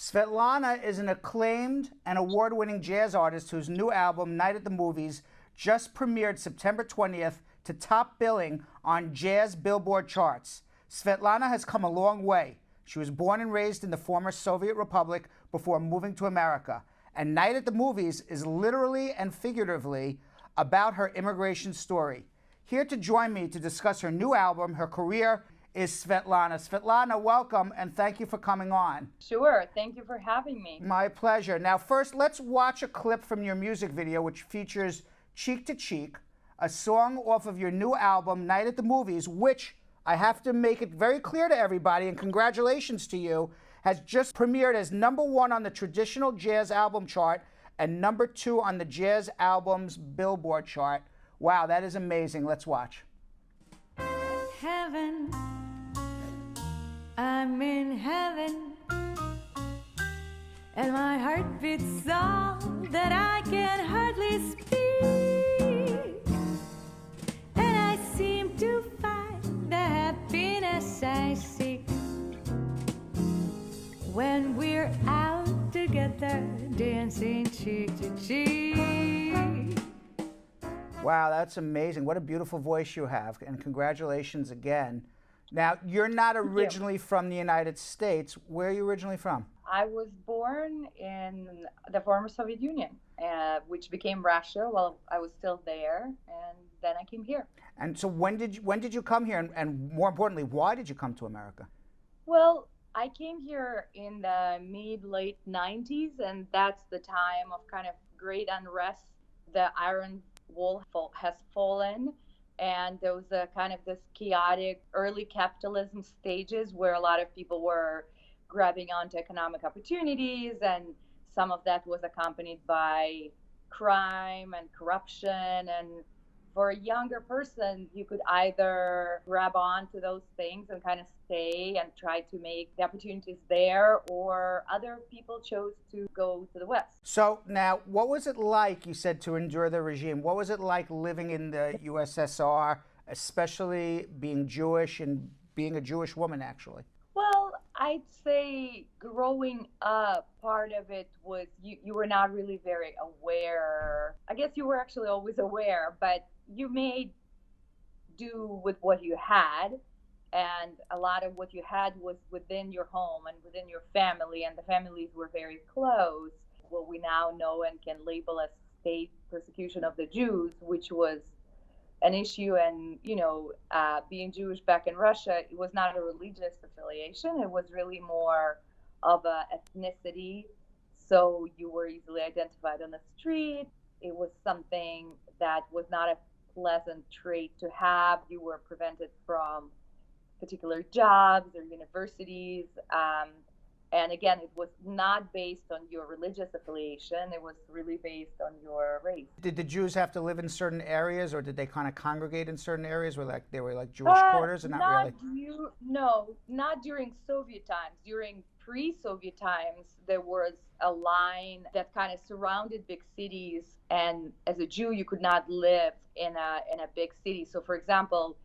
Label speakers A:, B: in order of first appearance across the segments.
A: Svetlana is an acclaimed and award-winning jazz artist whose new album, Night at the Movies, just premiered September 20th to top billing on jazz Billboard charts. Svetlana has come a long way. She was born and raised in the former Soviet Republic before moving to America. And Night at the Movies is literally and figuratively about her immigration story. Here to join me to discuss her new album, her career, is Svetlana. Svetlana, welcome, and thank you for coming on.
B: Sure, thank you for having me.
A: My pleasure. Now, first, let's watch a clip from your music video, which features Cheek to Cheek, a song off of your new album, Night at the Movies, which, I have to make it very clear to everybody, and congratulations to you, has just premiered as #1 on the traditional jazz album chart and #2 on the jazz albums Billboard chart. Wow, that is amazing. Let's watch.
C: Heaven, I'm in heaven, and my heart beats so that I can hardly speak, and I seem to find the happiness I seek when we're out together, dancing cheek to cheek.
A: Wow, that's amazing. What a beautiful voice you have, and congratulations again. Now, you're not originally from the United States. Where are you originally from?
B: I was born in the former Soviet Union, which became Russia while I was still there, and then I came here.
A: And so when did you come here, and more importantly, why did you come to America?
B: Well, I came here in the mid-late 90s, and that's the time of kind of great unrest. The Iron Wall has fallen, and there was a kind of this chaotic early capitalism stages where a lot of people were grabbing onto economic opportunities, and some of that was accompanied by crime and corruption. And for a younger person, you could either grab onto those things and kind of stay and try to make the opportunities there, or other people chose to go to the West.
A: So now, what was it like, you said, to endure the regime? What was it like living in the USSR, especially being Jewish and being a Jewish woman, actually?
B: Well, I'd say growing up, part of it was you were not really very aware. I guess you were actually always aware, but you made do with what you had, and a lot of what you had was within your home and within your family, and the families were very close. What we now know and can label as state persecution of the Jews, which was an issue. And being Jewish back in Russia, it was not a religious affiliation, it was really more of a ethnicity. So you were easily identified on the street. It was something that was not a pleasant trait to have. You were prevented from particular jobs or universities. And again, it was not based on your religious affiliation. It was really based on your race.
A: Did the Jews have to live in certain areas, or did they kind of congregate in certain areas where they were like Jewish quarters, or not really?
B: No, not during Soviet times. During pre-Soviet times, there was a line that kind of surrounded big cities, and as a Jew, you could not live in a big city. So, for example,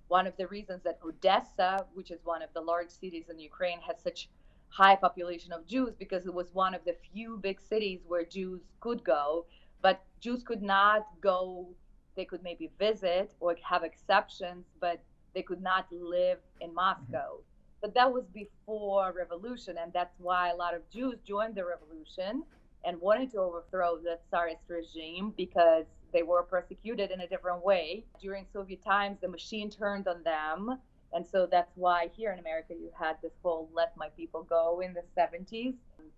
B: one of the reasons that Odessa, which is one of the large cities in Ukraine, has such high population of Jews, because it was one of the few big cities where Jews could go, but Jews could not go. They could maybe visit or have exceptions, but they could not live in Moscow. But that was before revolution, and that's why a lot of Jews joined the revolution and wanted to overthrow the Tsarist regime, because they were persecuted in a different way. During Soviet times, the machine turned on them. And so that's why here in America you had this whole Let My People Go in the 70s,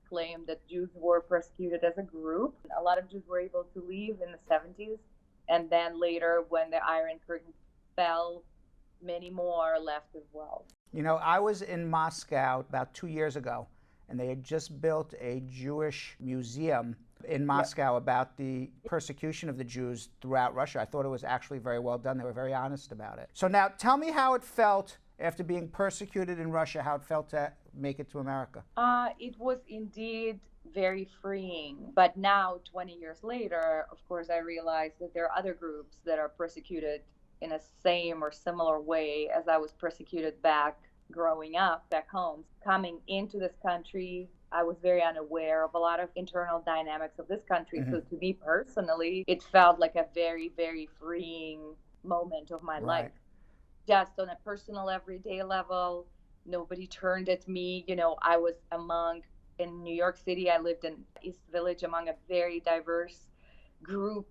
B: claimed that Jews were persecuted as a group. A lot of Jews were able to leave in the 70s. And then later, when the Iron Curtain fell, many more left as well.
A: You know, I was in Moscow about 2 years ago, and they had just built a Jewish museum in Moscow about the persecution of the Jews throughout Russia. I thought it was actually very well done. They were very honest about it. So now tell me how it felt after being persecuted in Russia, how it felt to make it to America.
B: It was indeed very freeing. But now, 20 years later, of course, I realized that there are other groups that are persecuted in a same or similar way as I was persecuted back growing up back home. Coming into this country, I was very unaware of a lot of internal dynamics of this country. So to me personally, it felt like a very, very freeing moment of my
A: Right.
B: life. Just on a personal, everyday level, nobody turned at me. I was in New York City, I lived in East Village among a very diverse group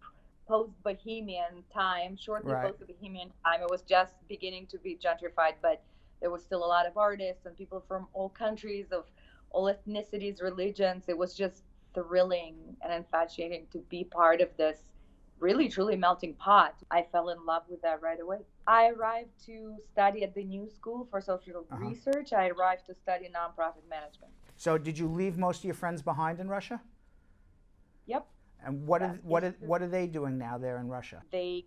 B: post-Bohemian time, shortly
A: Right.
B: post-Bohemian time. It was just beginning to be gentrified, but there was still a lot of artists and people from all countries, of all ethnicities, religions. It was just thrilling and infatuating to be part of this really, truly melting pot. I fell in love with that right away. I arrived to study at the New School for Social Research. I arrived to study nonprofit management.
A: So did you leave most of your friends behind in Russia?
B: Yep.
A: And what are they doing now there in Russia?
B: They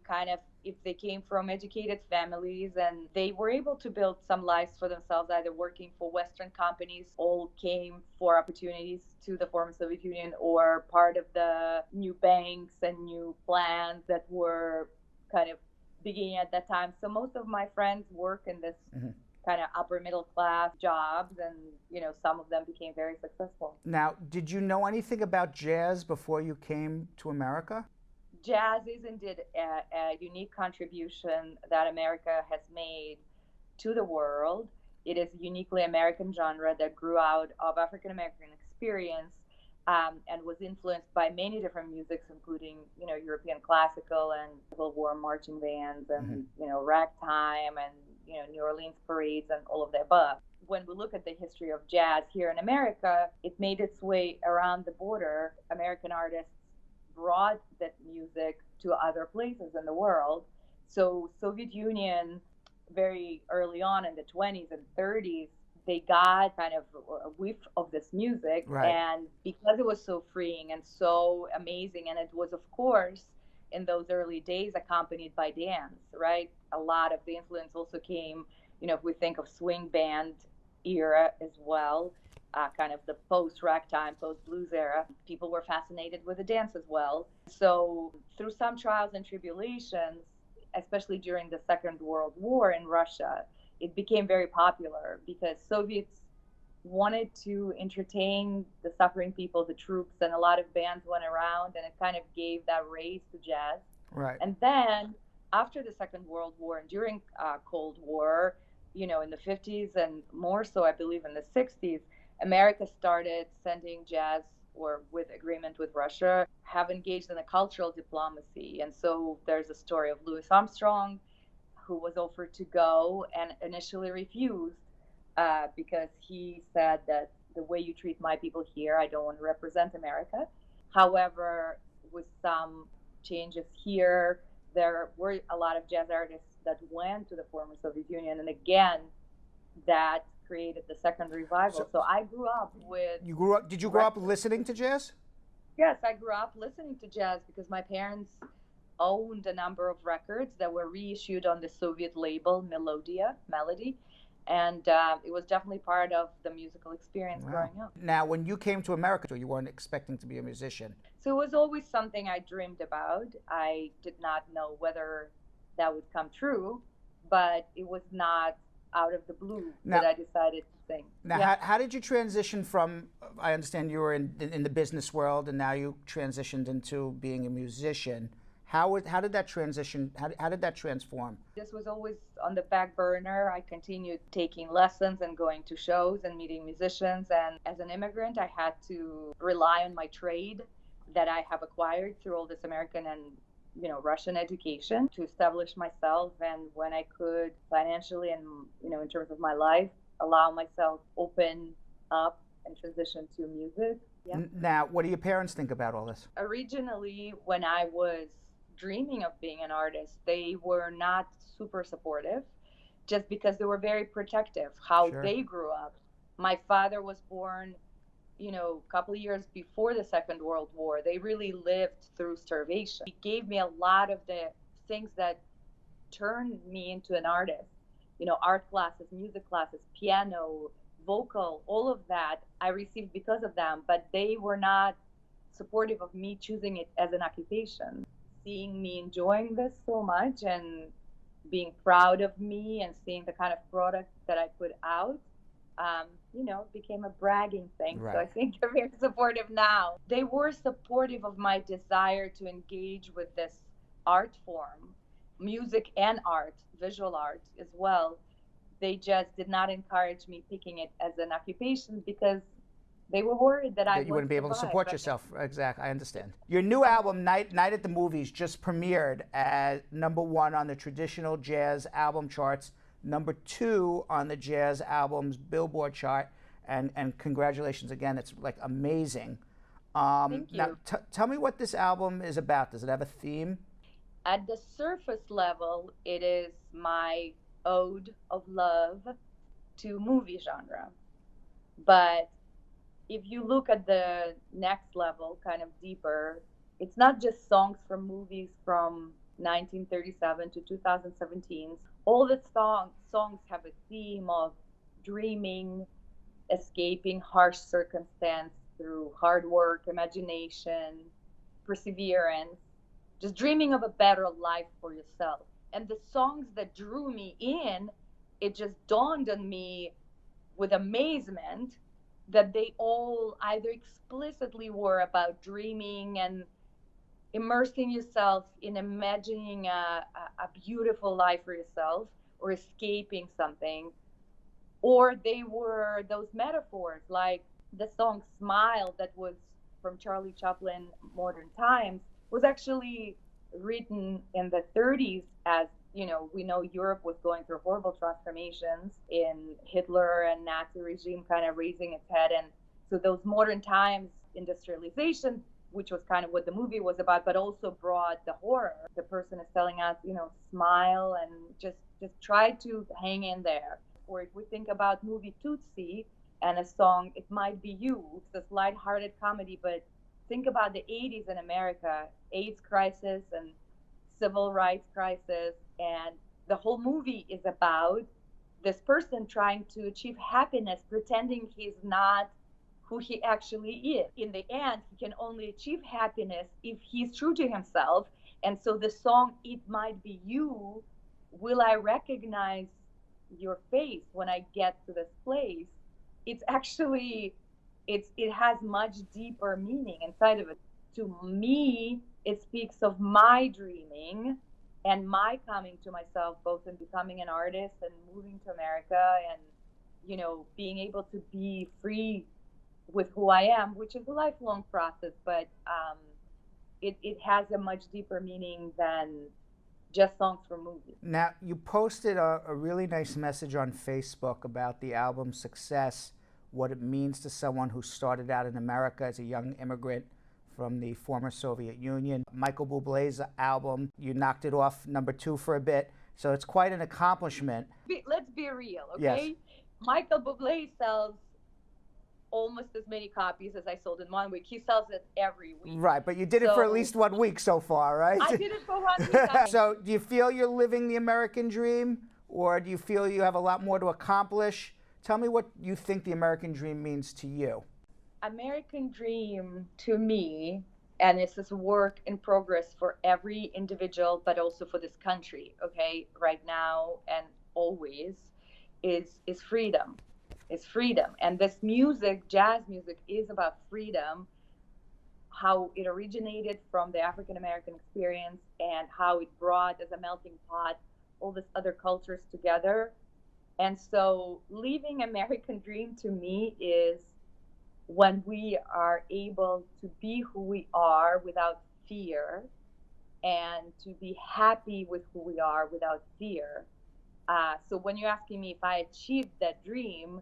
B: if they came from educated families, and they were able to build some lives for themselves, either working for Western companies, all came for opportunities to the former Soviet Union, or part of the new banks and new plans that were kind of beginning at that time. So most of my friends work in this kind of upper middle class jobs, and some of them became very successful.
A: Now, did you know anything about jazz before you came to America?
B: Jazz is indeed a unique contribution that America has made to the world. It is a uniquely American genre that grew out of African American experience, and was influenced by many different musics, including European classical and Civil War marching bands, and ragtime, and New Orleans parades, and all of the above. When we look at the history of jazz here in America, it made its way around the border. American artists brought that music to other places in the world. So Soviet Union, very early on in the 20s and 30s, they got kind of a whiff of this music.
A: Right.
B: And because it was so freeing and so amazing, and it was, of course, in those early days accompanied by dance, right? A lot of the influence also came, if we think of swing band era as well, kind of the post-ragtime, post-blues era, people were fascinated with the dance as well. So through some trials and tribulations, especially during the Second World War in Russia, it became very popular because Soviets wanted to entertain the suffering people, the troops, and a lot of bands went around, and it kind of gave that raise to jazz.
A: Right.
B: And then after the Second World War and during Cold War, in the 50s and more so, I believe, in the 60s, America started sending jazz, or with agreement with Russia, have engaged in a cultural diplomacy. And so there's a story of Louis Armstrong, who was offered to go and initially refused because he said that the way you treat my people here, I don't want to represent America. However, with some changes here, there were a lot of jazz artists that went to the former Soviet Union, and again, that created the second revival. So I grew up with...
A: Did you grow up listening to jazz?
B: Yes, I grew up listening to jazz because my parents owned a number of records that were reissued on the Soviet label Melody, and it was definitely part of the musical experience growing up.
A: Now, when you came to America, you weren't expecting to be a musician.
B: So it was always something I dreamed about. I did not know whether that would come true, but it was not out of the blue that I decided to sing.
A: Now, how did you transition from, I understand you were in the business world, and now you transitioned into being a musician. How did that transition, how did that transform?
B: This was always on the back burner. I continued taking lessons and going to shows and meeting musicians. And as an immigrant, I had to rely on my trade that I have acquired through all this American and Russian education to establish myself. And when I could financially and, in terms of my life, allow myself open up and transition to music. Yeah.
A: Now, what do your parents think about all this?
B: Originally, when I was dreaming of being an artist, they were not super supportive, just because they were very protective how they grew up. My father was born, a couple of years before the Second World War. They really lived through starvation. He gave me a lot of the things that turned me into an artist. Art classes, music classes, piano, vocal, all of that I received because of them, but they were not supportive of me choosing it as an occupation. Seeing me enjoying this so much and being proud of me and seeing the kind of product that I put out, became a bragging thing.
A: Right.
B: So I think they're very supportive now. They were supportive of my desire to engage with this art form, music and art, visual art as well. They just did not encourage me picking it as an occupation because they were worried that
A: you wouldn't be able to support yourself. Exactly, I understand. Your new album, Night at the Movies, just premiered at #1 on the traditional jazz album charts, #2 on the jazz albums Billboard chart, and congratulations again. It's like amazing.
B: Thank you.
A: Now, tell me what this album is about. Does it have a theme?
B: At the surface level, it is my ode of love to movie genre. But if you look at the next level, kind of deeper, it's not just songs from movies from 1937 to 2017. All the songs have a theme of dreaming, escaping harsh circumstance through hard work, imagination, perseverance, just dreaming of a better life for yourself. And the songs that drew me in, it just dawned on me with amazement that they all either explicitly were about dreaming and immersing yourself in imagining a beautiful life for yourself or escaping something, or they were those metaphors like the song Smile that was from Charlie Chaplin, Modern Times, was actually written in the 30s as, we know Europe was going through horrible transformations in Hitler and Nazi regime kind of raising its head. And so those Modern Times industrialization, which was kind of what the movie was about, but also brought the horror. The person is telling us, smile and just try to hang in there. Or if we think about movie Tootsie and a song, It Might Be You, it's this lighthearted comedy, but think about the 80s in America, AIDS crisis and civil rights crisis, and the whole movie is about this person trying to achieve happiness, pretending he's not who he actually is. In the end, he can only achieve happiness if he's true to himself. And so the song, It Might Be You, will I recognize your face when I get to this place? It's actually, it has much deeper meaning inside of it. To me, it speaks of my dreaming and my coming to myself, both in becoming an artist and moving to America and, being able to be free with who I am, which is a lifelong process, but it has a much deeper meaning than just songs from movies.
A: Now, you posted a really nice message on Facebook about the album's success, what it means to someone who started out in America as a young immigrant from the former Soviet Union. Michael Bublé's album, you knocked it off #2 for a bit, so it's quite an accomplishment.
B: Let's be real, okay?
A: Yes.
B: Michael Bublé sells almost as many copies as I sold in 1 week. He sells it every week.
A: Right, but you did it for at least 1 week so far, right?
B: I did it for 1 week.
A: So do you feel you're living the American dream, or do you feel you have a lot more to accomplish? Tell me what you think the American dream means to you.
B: American dream to me, and this is a work in progress for every individual, but also for this country, okay, right now and always, is freedom. Is freedom. And this music, jazz music, is about freedom, how it originated from the African American experience and how it brought as a melting pot all these other cultures together. And so living American dream to me is when we are able to be who we are without fear and to be happy with who we are without fear. So when you're asking me if I achieved that dream,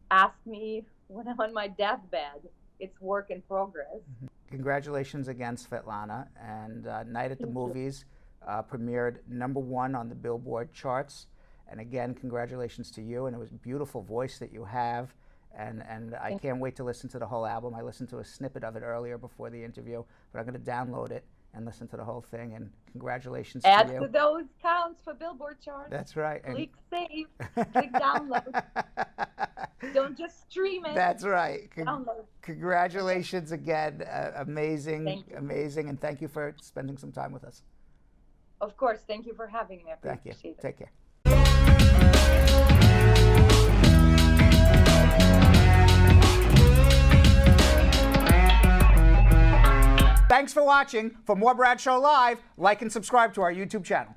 B: ask me when I'm on my deathbed. It's work in progress.
A: Mm-hmm. Congratulations again, Svetlana. And Night at the Movies premiered #1 on the Billboard charts. And again, congratulations to you. And it was a beautiful voice that you have. And I can't wait to listen to the whole album. I listened to a snippet of it earlier before the interview, but I'm going to download it and listen to the whole thing. And congratulations to you.
B: Add to those counts for Billboard charts.
A: That's right.
B: Click save, click download. Don't just stream it.
A: That's right.
B: Download.
A: Congratulations again. Amazing,
B: Thank
A: amazing. And thank you for spending some time with us.
B: Of course. Thank you for having me. I
A: Thank you.
B: appreciate it.
A: Take care. Thanks for watching. For more Brad Show Live, like and subscribe to our YouTube channel.